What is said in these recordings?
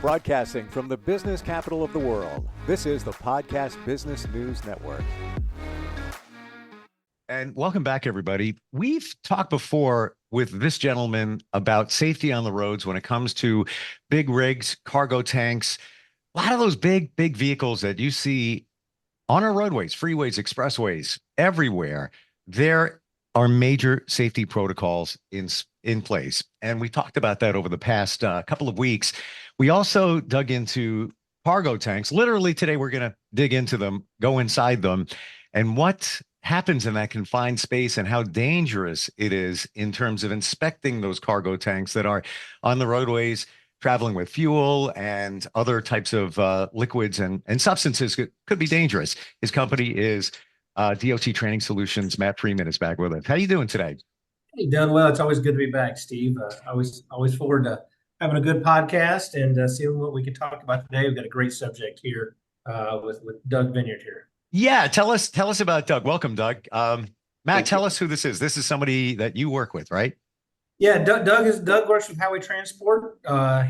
Broadcasting from the business capital of the world, this is the Podcast Business News Network. And welcome back, everybody. We've talked before with this gentleman about safety on the roads when it comes to big rigs, cargo tanks, a lot of those big vehicles that you see on our roadways, freeways, expressways, everywhere. There are major safety protocols in place. And we talked about that over the past couple of weeks. We also dug into cargo tanks. Literally today, we're going to dig into them, go inside them, and what happens in that confined space and how dangerous it is in terms of inspecting those cargo tanks that are on the roadways, traveling with fuel and other types of liquids and substances could be dangerous. His company is DOT Training Solutions. Matt Freeman is back with us. How are you doing today? Hey, done well. It's always good to be back, Steve. Always forward to having a good podcast and seeing what we can talk about today. We've got a great subject here with Doug Vineyard here. Yeah, tell us about Doug. Welcome, Doug. Matt, tell us who this is. This is somebody that you work with, right? Yeah, Doug works with Highway Transport.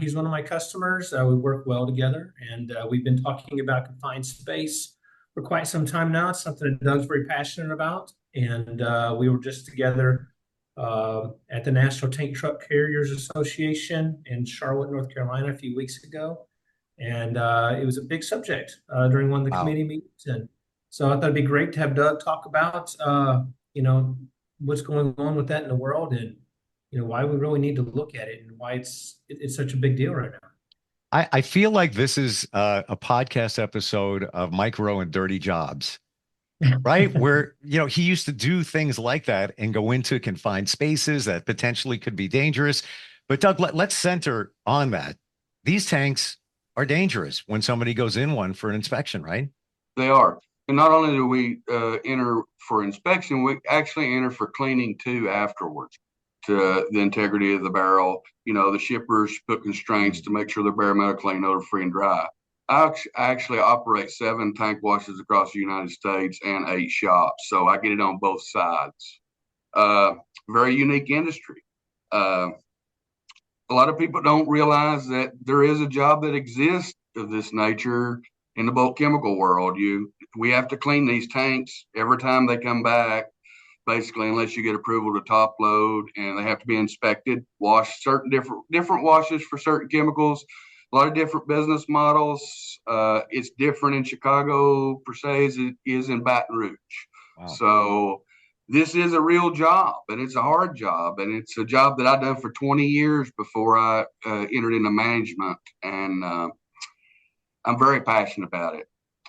He's one of my customers. We work well together, and we've been talking about confined space for quite some time now. It's something that Doug's very passionate about, and we were just together at the National Tank Truck Carriers Association in Charlotte, North Carolina, a few weeks ago, and it was a big subject during one of the committee meetings, and so I thought it'd be great to have Doug talk about what's going on with that in the world, and why we really need to look at it and why it's such a big deal right now. I feel like this is a podcast episode of Mike Rowe and Dirty Jobs, right? Where, he used to do things like that and go into confined spaces that potentially could be dangerous. But Doug, let's center on that. These tanks are dangerous when somebody goes in one for an inspection, right? They are. And not only do we enter for inspection, we actually enter for cleaning too afterwards to the integrity of the barrel. The shippers put constraints to make sure they're barometrically odor-free and dry. I actually operate 7 tank washes across the United States and 8 shops, so I get it on both sides. Very unique industry. A lot of people don't realize that there is a job that exists of this nature in the bulk chemical world. We have to clean these tanks every time they come back, basically, unless you get approval to top load, and they have to be inspected, wash certain different washes for certain chemicals. A lot of different business models. It's different in Chicago per se as it is in Baton Rouge. Wow. So this is a real job, and it's a hard job, and it's a job that I've done for 20 years before I entered into management, and I'm very passionate about it.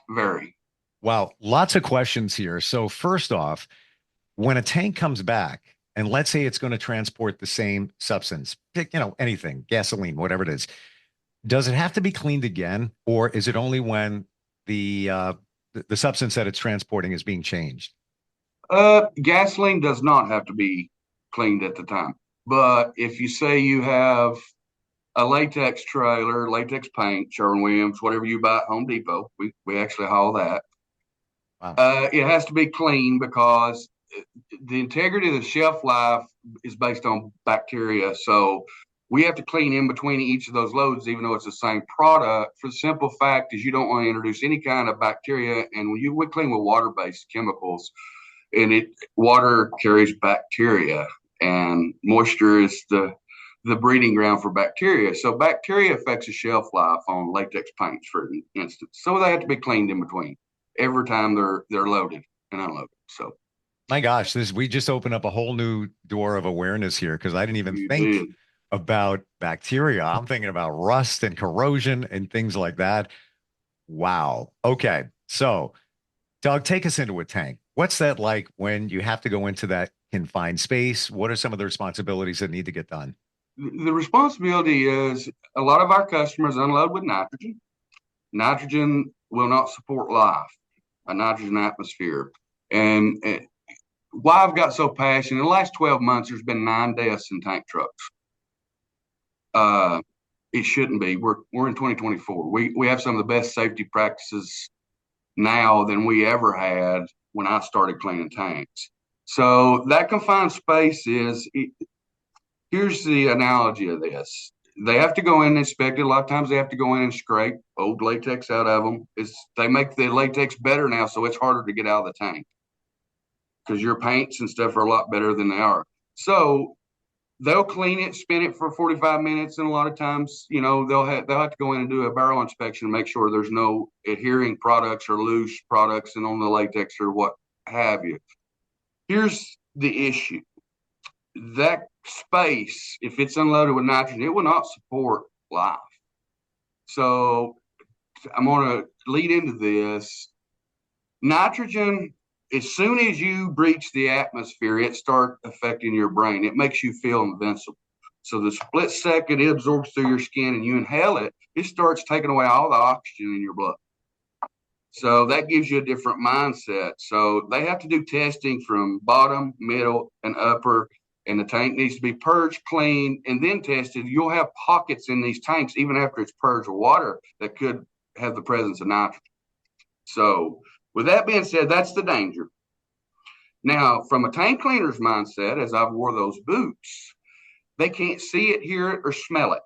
Very. Wow. Lots of questions here. So first off, when a tank comes back, and let's say it's going to transport the same substance, anything, gasoline, whatever it is, does it have to be cleaned again, or is it only when the substance that it's transporting is being changed? Gasoline does not have to be cleaned at the time. But if you say you have a latex trailer, latex paint, Sherwin-Williams, whatever you buy at Home Depot, we actually haul that. Wow. It has to be clean because the integrity of the shelf life is based on bacteria. So we have to clean in between each of those loads, even though it's the same product, for the simple fact is you don't want to introduce any kind of bacteria. And when we clean with water-based chemicals, and water carries bacteria, and moisture is the breeding ground for bacteria. So bacteria affects the shelf life on latex paints, for instance. So they have to be cleaned in between every time they're loaded and unloaded. So, my gosh, we just opened up a whole new door of awareness here, because I didn't even think about bacteria. I'm thinking about rust and corrosion and things like that. Wow. Okay. So, Doug, take us into a tank. What's that like when you have to go into that confined space? What are some of the responsibilities that need to get done? The responsibility is a lot of our customers unload with nitrogen. Nitrogen will not support life, a nitrogen atmosphere. And why I've got so passionate, in the last 12 months, there's been 9 deaths in tank trucks. It shouldn't be. We're in 2024. We have some of the best safety practices now than we ever had when I started cleaning tanks. So that confined space here's the analogy of this. they have to go in and inspect it. A lot of times they have to go in and scrape old latex out of them. They make the latex better now, so it's harder to get out of the tank because your paints and stuff are a lot better than they are. So they'll clean it, spin it for 45 minutes, and a lot of times, they'll have to go in and do a barrel inspection to make sure there's no adhering products or loose products and on the latex or what have you. Here's the issue. That space, if it's unloaded with nitrogen, it will not support life. So I'm going to lead into this. Nitrogen, as soon as you breach the atmosphere, it starts affecting your brain. It makes you feel invincible. So the split second it absorbs through your skin and you inhale it, it starts taking away all the oxygen in your blood. So that gives you a different mindset. So they have to do testing from bottom, middle, and upper, and the tank needs to be purged, cleaned, and then tested. You'll have pockets in these tanks, even after it's purged with water, that could have the presence of nitrogen. So with that being said, that's the danger. Now, from a tank cleaner's mindset, as I've wore those boots, they can't see it, hear it, or smell it.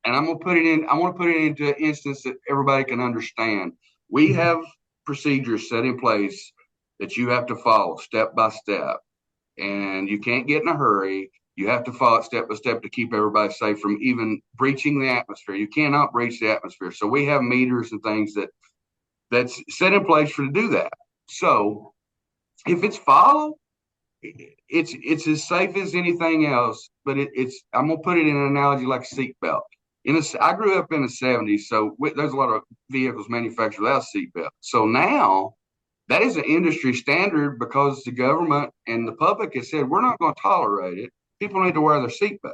And I want to put it into an instance that everybody can understand. We have procedures set in place that you have to follow step by step. And you can't get in a hurry. You have to follow it step by step to keep everybody safe from even breaching the atmosphere. You cannot breach the atmosphere. So we have meters and things that's set in place to do that. So if it's followed, it's as safe as anything else. But I'm gonna put it in an analogy like a seatbelt. I grew up in the 70s, so there's a lot of vehicles manufactured without seatbelts. So now that is an industry standard because the government and the public has said we're not going to tolerate it. People need to wear their seatbelts.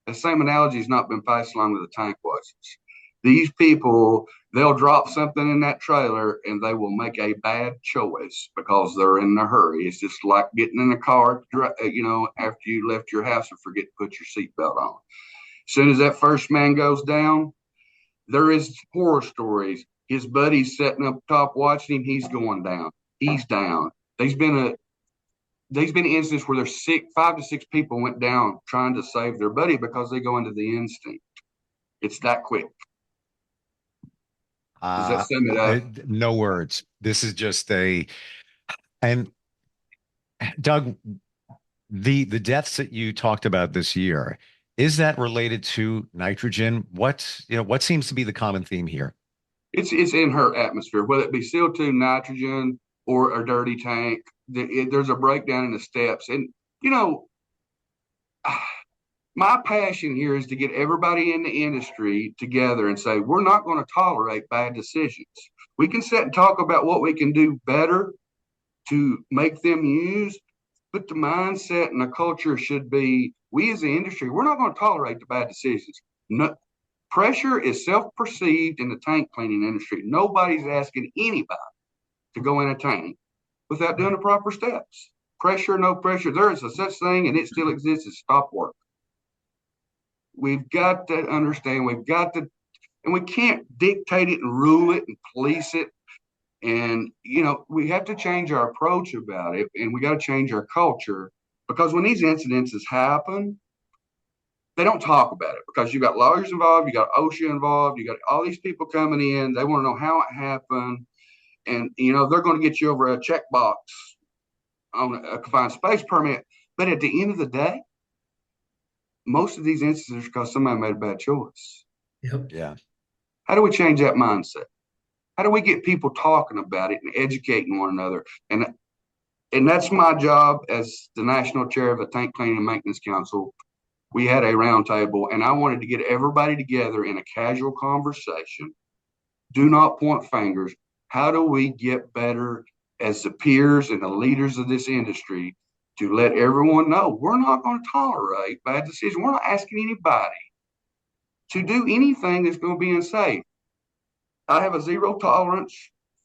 The same analogy has not been passed along to the tank washers. These people, they'll drop something in that trailer and they will make a bad choice because they're in a hurry. It's just like getting in a car, after you left your house and forget to put your seatbelt on. As soon as that first man goes down, there is horror stories. His buddy's sitting up top watching him. He's going down. He's down. There's been an instance where there's 5 to 6 people went down trying to save their buddy because they go into the instinct. It's that quick. Does that sum it up? No words. This is just and Doug, the deaths that you talked about this year, is that related to nitrogen? What seems to be the common theme here? It's in her atmosphere, whether it be CO2, nitrogen, or a dirty tank. There's a breakdown in the steps. And, my passion here is to get everybody in the industry together and say, we're not going to tolerate bad decisions. We can sit and talk about what we can do better to make them use, but the mindset and the culture should be, we as an industry, we're not going to tolerate the bad decisions. No, pressure is self-perceived in the tank cleaning industry. Nobody's asking anybody to go in a tank without doing the proper steps. Pressure, no pressure. There is a such thing, and it still exists, as stop work. We've got to understand, and we can't dictate it and rule it and police it. And, we have to change our approach about it, and we got to change our culture, because when these incidences happen, they don't talk about it because you got lawyers involved, you got OSHA involved, you got all these people coming in. They want to know how it happened. And, they're going to get you over a checkbox on a confined space permit. But at the end of the day, most of these instances are because somebody made a bad choice. Yep. Yeah. How do we change that mindset? How do we get people talking about it and educating one another? And that's my job as the national chair of the Tank Cleaning and Maintenance Council. We had a roundtable, and I wanted to get everybody together in a casual conversation. Do not point fingers. How do we get better as the peers and the leaders of this industry to let everyone know we're not going to tolerate bad decisions? We're not asking anybody to do anything that's going to be unsafe. I have a zero tolerance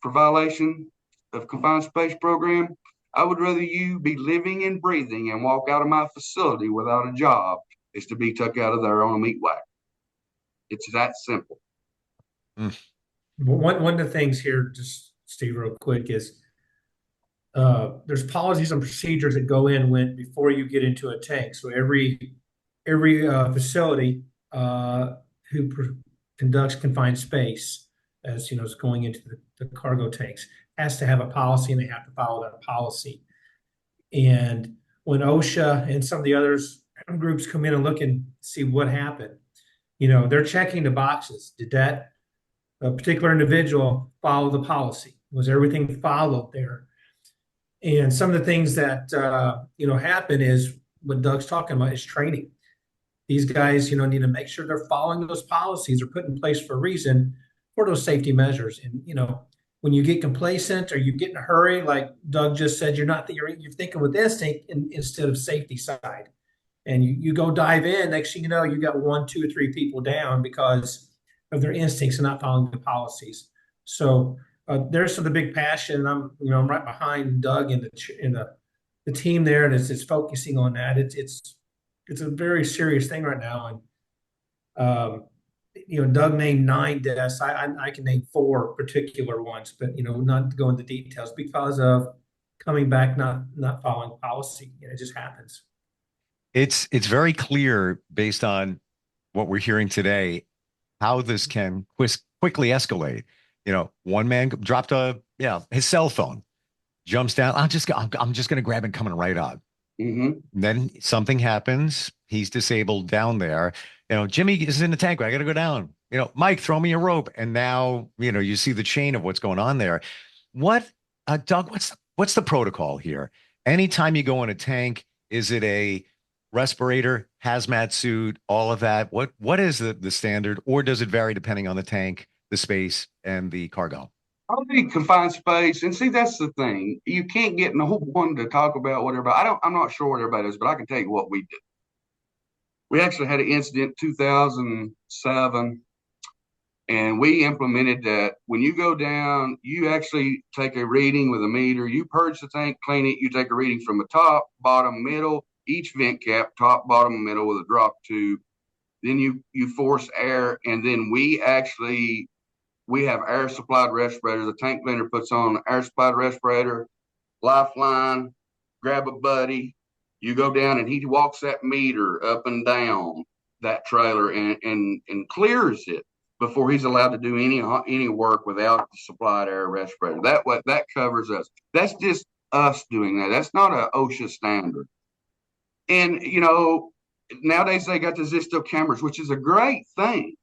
for violation of confined space program. I would rather you be living and breathing and walk out of my facility without a job is to be tucked out of there on a meat wagon. It's that simple. One of the things here, just Steve, real quick, is there's policies and procedures that go in before you get into a tank. So every every facility who conducts confined space, as you know, is going into the cargo tanks, has to have a policy, and they have to follow that policy. And when OSHA and some of the others groups come in and look and see what happened, they're checking the boxes. Did that a particular individual follow the policy? Was everything followed there? And some of the things that happen is what Doug's talking about is training. These guys, need to make sure they're following those policies are put in place for a reason for those safety measures. And when you get complacent or you get in a hurry, like Doug just said, you're thinking with instinct instead of safety side. And you go dive in. Next thing you know, you got 1, 2, 3 people down because of their instincts and not following the policies. So there's some of the big passion. I'm right behind Doug and the team there, and it's focusing on that. It's a very serious thing right now, and Doug named 9 deaths. I can name 4 particular ones, but not to go into details because of coming back not following policy. It just happens. It's very clear based on what we're hearing today how this can quickly escalate. One man dropped his cell phone, jumps down. I'm just going to grab it coming right up. Mm-hmm. Then something happens. He's disabled down there. Jimmy is in the tank. I got to go down. Mike, throw me a rope. And now, you see the chain of what's going on there. Doug, what's the protocol here? Anytime you go in a tank, is it a respirator, hazmat suit, all of that? What is the standard, or does it vary depending on the tank, the space, and the cargo? I'll be confined space, and see that's the thing. You can't get no one to talk about what everybody. I'm not sure what everybody does, but I can tell you what we do. We actually had an incident in 2007, and we implemented that when you go down, you actually take a reading with a meter. You purge the tank, clean it. You take a reading from the top, bottom, middle, each vent cap, top, bottom, middle with a drop tube. Then you force air, and then we have air supplied respirators. The tank vendor puts on an air supplied respirator, lifeline, grab a buddy. You go down and he walks that meter up and down that trailer and clears it before he's allowed to do any work without the supplied air respirator. That covers us. That's just us doing that. That's not an OSHA standard. And nowadays they got the Zisto cameras, which is a great thing.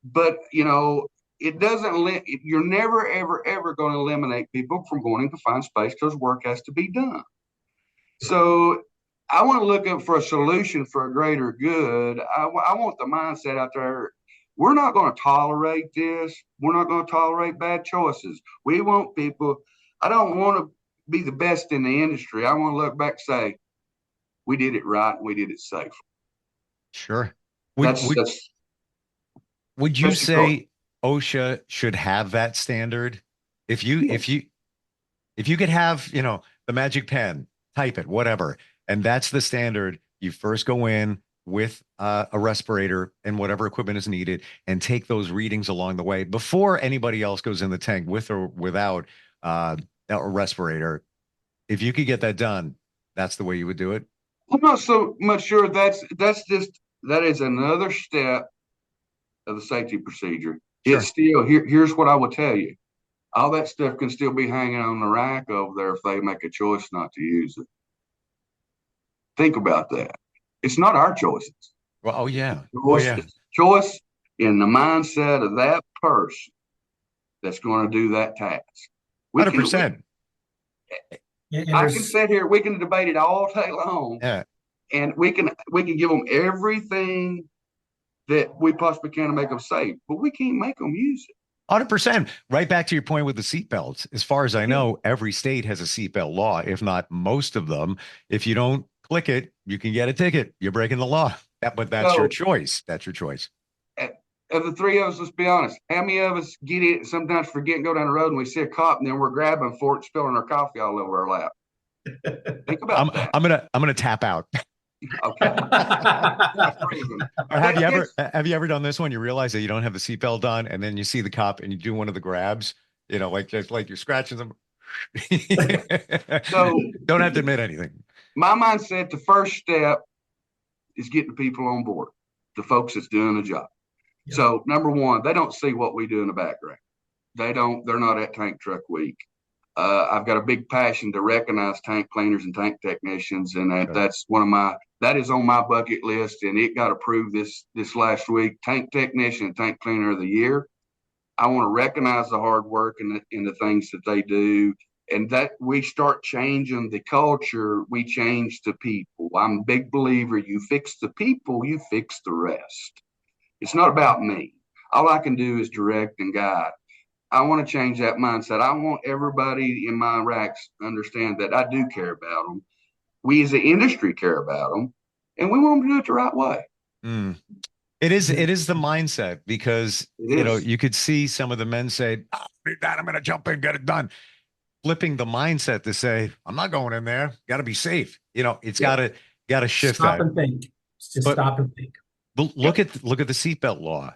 But it doesn't. You're never, ever going to eliminate people from going into confined space because work has to be done. So I want to look up for a solution for a greater good. I want the mindset out there. We're not going to tolerate this. We're not going to tolerate bad choices. We want people. I don't want to be the best in the industry. I want to look back and say, we did it right. We did it safe. Sure. Would you say OSHA should have that standard? If you could have, the magic pen, type it, whatever, and that's the standard, you first go in with a respirator and whatever equipment is needed and take those readings along the way before anybody else goes in the tank with or without a respirator. If you could get that done, that's the way you would do it. I'm not so much sure that is another step of the safety procedure. Sure. It's still here's what I will tell you. All that stuff can still be hanging on the rack over there if they make a choice not to use it. Think about that. It's not our choices. Well, oh yeah. Choice in the mindset of that person that's going to do that task. 100%. I can sit here. We can debate it all day long. Yeah. And we can give them everything that we possibly can to make them safe, but we can't make them use it. 100%. Right back to your point with the seatbelts. As far as I know, every state has a seatbelt law, if not most of them. If you don't click it, you can get a ticket. You're breaking the law. But that's your choice. That's your choice. Of the three of us, let's be honest. How many of us get it, sometimes forget and go down the road and we see a cop and then we're grabbing for it, spilling our coffee all over our lap? Think about that. I'm gonna tap out. Okay. Or have you ever done this one? You realize that you don't have the seatbelt on, and then you see the cop and you do one of the grabs, like you're scratching them. So don't have to admit anything. My mindset, the first step is getting the people on board, the folks that's doing the job. Yep. So number one, they don't see what we do in the background. They're not at Tank Truck Week. I've got a big passion to recognize tank cleaners and tank technicians, and that's that is on my bucket list, and it got approved this last week. Tank technician and tank cleaner of the year. I want to recognize the hard work and the things that they do, and that we start changing the culture. We change the people. I'm a big believer. You fix the people, you fix the rest. It's not about me. All I can do is direct and guide. I want to change that mindset. I want everybody in my racks to understand that I do care about them. We as an industry care about them, and we want them to do it the right way. Mm. It is the mindset, because you could see some of the men say, "Oh, I'm going to jump in, get it done." Flipping the mindset to say, "I'm not going in there. Got to be safe." It's got to shift. Stop and think. Just stop and think. But look at the seatbelt law.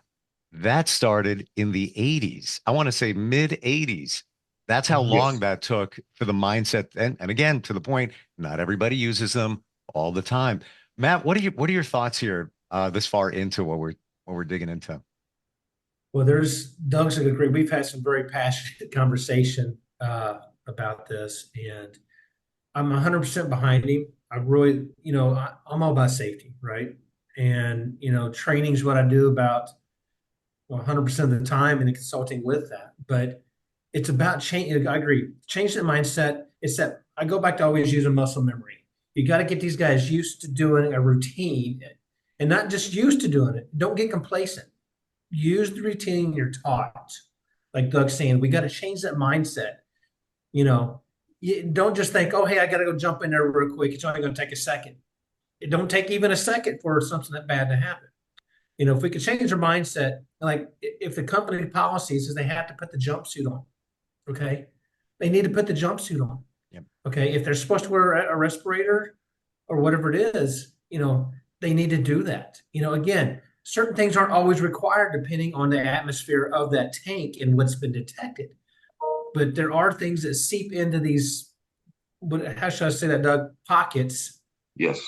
That started in the 80s. I want to say mid 80s. That's how long that took for the mindset. And again, to the point, not everybody uses them all the time. Matt, what are your thoughts here this far into what we're digging into? Well, Doug's agree. We've had some very passionate conversation about this, and I'm 100% behind him. I really, I'm all about safety, right? And training is what I do about 100% of the time, and consulting with that. But it's about change. I agree. Change the mindset. It's that I go back to always using muscle memory. You got to get these guys used to doing a routine, and not just used to doing it. Don't get complacent. Use the routine you're taught. Like Doug's saying, we got to change that mindset. You don't just think, oh, hey, I got to go jump in there real quick. It's only going to take a second. It don't take even a second for something that bad to happen. If we could change our mindset, like if the company policy says they have to put the jumpsuit on, okay, they need to put the jumpsuit on. Yep. Okay, if they're supposed to wear a respirator or whatever it is, they need to do that. Again, certain things aren't always required depending on the atmosphere of that tank and what's been detected. But there are things that seep into these, how should I say that, Doug? Pockets. Yes.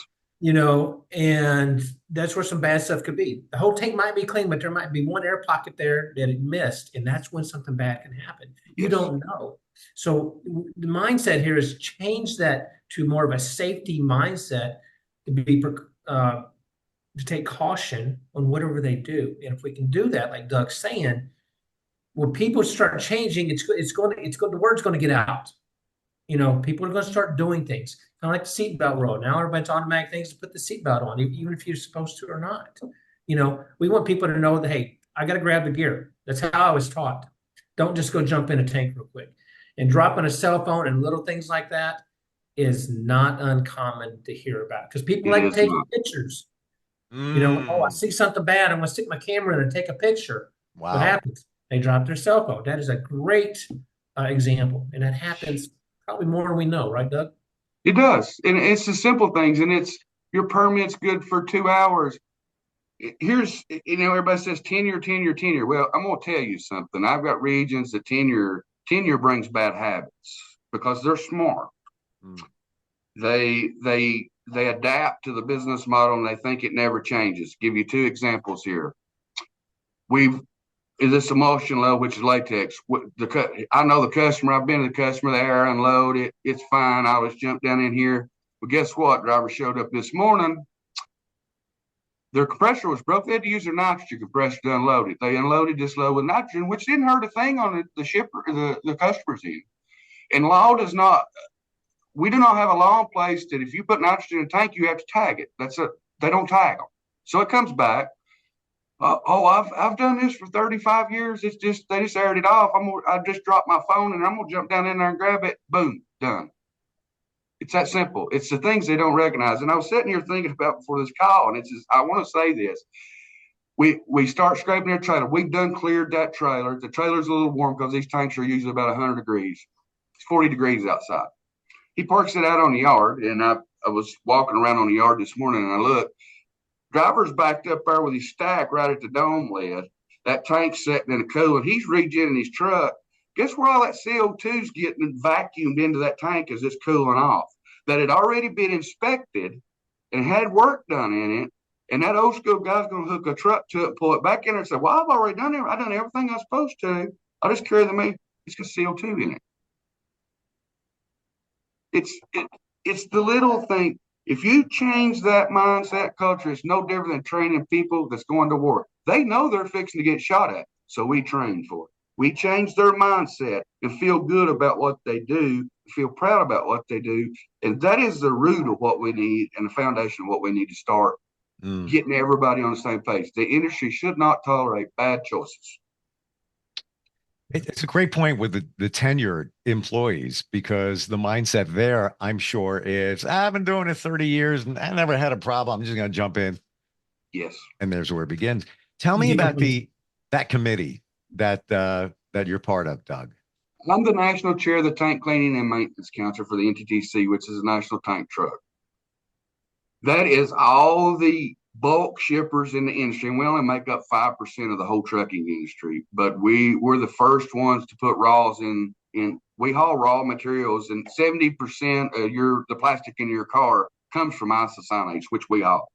And that's where some bad stuff could be. The whole tank might be clean, but there might be one air pocket there that it missed, and that's when something bad can happen. You don't know. So the mindset here is change that to more of a safety mindset, to take caution on whatever they do. And if we can do that, like Doug's saying, when people start changing, the word's going to get out. People are going to start doing things. Kind of like the seatbelt rule. Now everybody's automatic things to put the seatbelt on, even if you're supposed to or not. We want people to know that, hey, I got to grab the gear. That's how I was taught. Don't just go jump in a tank real quick. And dropping a cell phone and little things like that is not uncommon to hear about, because people like taking pictures. I see something bad, I'm going to stick my camera in and take a picture. Wow. What happens? They drop their cell phone. That is a great example, and that happens probably more than we know, right, Doug? It does, and it's the simple things, and it's your permit's good for 2 hours. Here's, everybody says tenure. Well, I'm going to tell you something. I've got regions that tenure brings bad habits because they're smart. They adapt to the business model, and they think it never changes. Give you 2 examples here. This emulsion load, which is latex. I know the customer. I've been to the customer. The air unload. It's fine. I was jumped down in here. But guess what? Driver showed up this morning. Their compressor was broke. They had to use their nitrogen compressor to unload it. They unloaded this load with nitrogen, which didn't hurt a thing on the shipper, the customer's end. And law does not. We do not have a law in place that if you put nitrogen in a tank, you have to tag it. They don't tag them. So it comes back. I've done this for 35 years. They just aired it off. I just dropped my phone and I'm gonna jump down in there and grab it. Boom, done. It's that simple. It's the things they don't recognize. And I was sitting here thinking about before this call, and it's just, I want to say this. We start scraping their trailer. We've done cleared that trailer. The trailer's a little warm because these tanks are usually about 100 degrees. It's 40 degrees outside. He parks it out on the yard, and I was walking around on the yard this morning, and I looked. Driver's backed up there with his stack right at the dome lid. That tank's sitting in the coolant. He's regenerating his truck. Guess where all that CO2's getting vacuumed into that tank as it's cooling off? That had already been inspected and had work done in it And that old school guy's going to hook a truck to it, pull it back in there and say, well, I've already done it. I've done everything I'm supposed to. I just carry the meat. It's got CO2 in it. It's the little thing. If you change that mindset culture, it's no different than training people that's going to war. They know they're fixing to get shot at, so we train for it. We change their mindset and feel good about what they do, feel proud about what they do. And that is the root of what we need and the foundation of what we need to start getting everybody on the same page. The industry should not tolerate bad choices. It's a great point with the tenured employees, because the mindset there, I'm sure, is I've been doing it 30 years and I never had a problem. I'm just going to jump in. Yes. And there's where it begins. Tell me about that committee that you're part of, Doug. I'm the national chair of the Tank Cleaning and Maintenance Council for the NTTC, which is a national tank truck. That is all the bulk shippers in the industry, and we only make up 5% of the whole trucking industry, but we're the first ones to put raws in. We haul raw materials, and 70% of the plastic in your car comes from isocyanates, which we haul.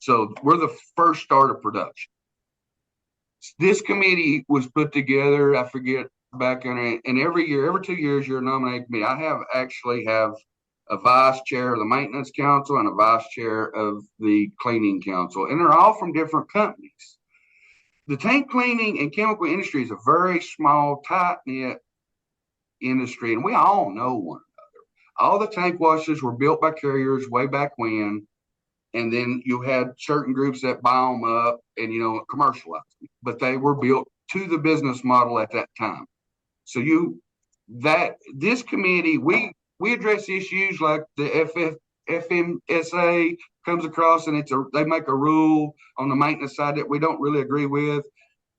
So we're the first start of production. This committee was put together, I forget, back in it, and every 2 years you're nominated committee. I actually have a vice chair of the maintenance council and a vice chair of the cleaning council, and they're all from different companies. The tank cleaning and chemical industry is a very small, tight-knit industry, and we all know one another. All the tank washes were built by carriers way back when, and then you had certain groups that buy them up and, commercialize them, but they were built to the business model at that time. So this committee, we address issues like the FMSA comes across, and they make a rule on the maintenance side that we don't really agree with.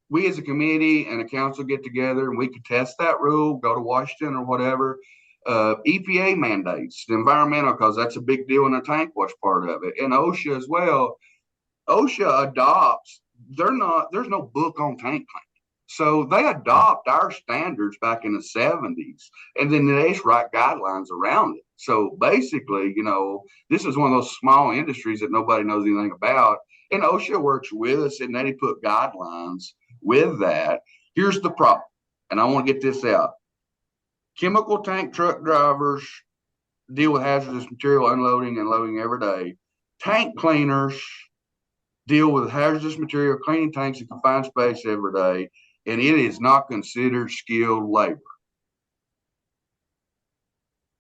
We as a committee and a council get together and we could test that rule, go to Washington or whatever. EPA mandates, the environmental, because that's a big deal in the tank wash part of it, and OSHA as well. OSHA adopts, there's no book on tank cleaning. So they adopt our standards back in the 70s, and then they just write guidelines around it. So basically, this is one of those small industries that nobody knows anything about. And OSHA works with us, and they put guidelines with that. Here's the problem, and I want to get this out. Chemical tank truck drivers deal with hazardous material unloading and loading every day. Tank cleaners deal with hazardous material, cleaning tanks in confined space every day. And it is not considered skilled labor.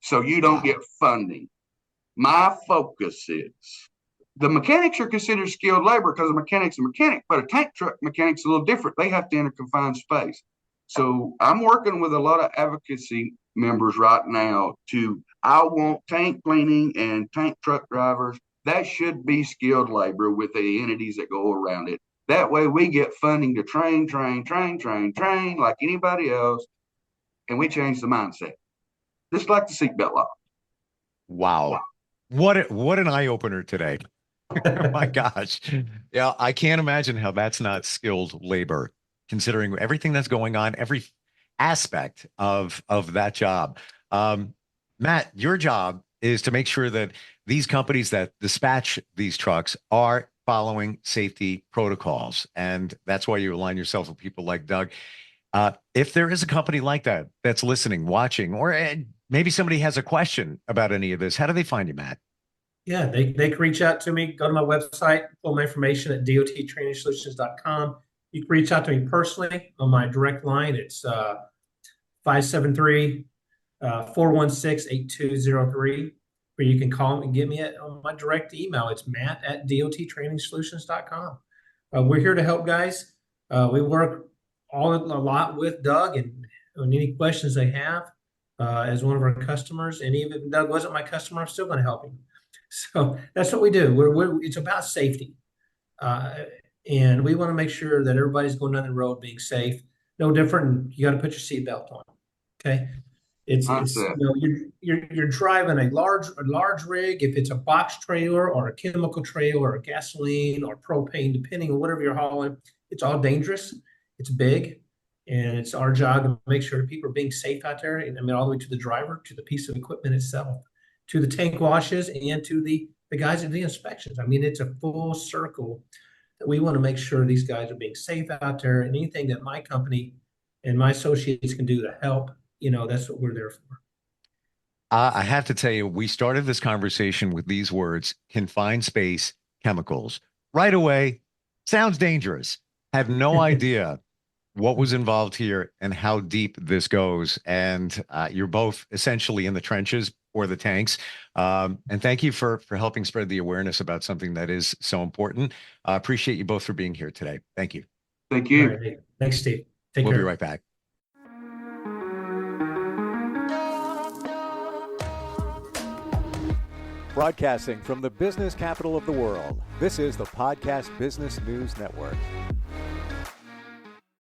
So you don't get funding. My focus is the mechanics are considered skilled labor because the mechanic's a mechanic, but a tank truck mechanic's a little different. They have to enter confined space. So I'm working with a lot of advocacy members right now I want tank cleaning and tank truck drivers. That should be skilled labor with the entities that go around it. That way we get funding to train like anybody else, and we change the mindset. Just like the seatbelt law. Wow. What an eye-opener today. Oh my gosh. Yeah, I can't imagine how that's not skilled labor, considering everything that's going on, every aspect of that job. Matt, your job is to make sure that these companies that dispatch these trucks are following safety protocols. And that's why you align yourself with people like Doug. If there is a company like that that's listening, watching, or maybe somebody has a question about any of this, how do they find you, Matt? Yeah, they can reach out to me. Go to my website, pull my information at dottrainingsolutions.com. You can reach out to me personally on my direct line. It's 573-416-8203. Or you can call me and get me on my direct email. It's matt@dottrainingsolutions.com. We're here to help guys. We work a lot with Doug and on any questions they have as one of our customers. And even if Doug wasn't my customer, I'm still going to help him. So that's what we do. It's about safety. And we want to make sure that everybody's going down the road being safe. No different. You got to put your seatbelt on. Okay. It's you're driving a large rig. If it's a box trailer or a chemical trailer or gasoline or propane, depending on whatever you're hauling, it's all dangerous. It's big, and it's our job to make sure people are being safe out there. And all the way to the driver, to the piece of equipment itself, to the tank washes, and to the the guys at the inspections. I mean, it's a full circle that we want to make sure these guys are being safe out there, and anything that my company and my associates can do to help, that's what we're there for. I have to tell you, we started this conversation with these words: confined space, chemicals. Right away, sounds dangerous. Have no idea what was involved here and how deep this goes. And you're both essentially in the trenches or the tanks. And thank you for helping spread the awareness about something that is so important. I appreciate you both for being here today. Thank you. Thank you. All right. Thanks, Steve. Take We'll care. be right back. Broadcasting from the business capital of the world, this is the Podcast Business News Network.